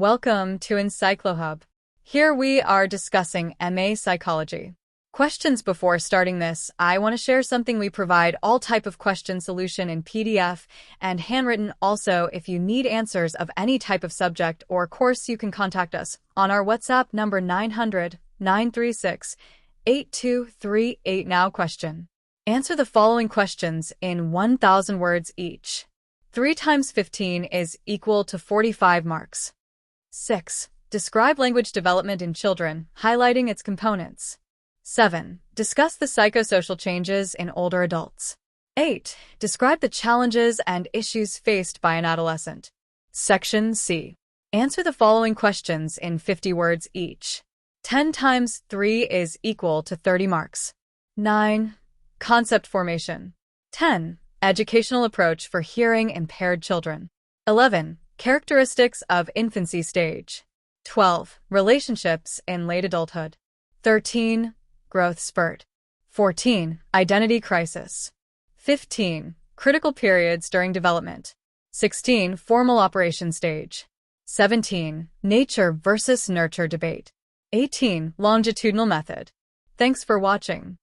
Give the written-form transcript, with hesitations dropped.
Welcome to EncycloHub. Here we are discussing MA Psychology. Questions. Before starting this, I want to share something. We provide all type of question solution in PDF and handwritten. Also, if you need answers of any type of subject or course, you can contact us on our WhatsApp number 900-936-8238. Now question. Answer the following questions in 1,000 words each. 3 times 15 is equal to 45 marks. 6. Describe language development in children, highlighting its components. 7. Discuss the psychosocial changes in older adults. 8. Describe the challenges and issues faced by an adolescent. Section C. Answer the following questions in 50 words each. 10 times 3 is equal to 30 marks. 9. Concept formation. 10. Educational approach for hearing-impaired children. 11. Characteristics of infancy stage. 12. Relationships in late adulthood. 13. Growth spurt. 14. Identity crisis. 15. Critical periods during development. 16. Formal operation stage. 17. Nature versus nurture debate. 18. Longitudinal method. Thanks for watching.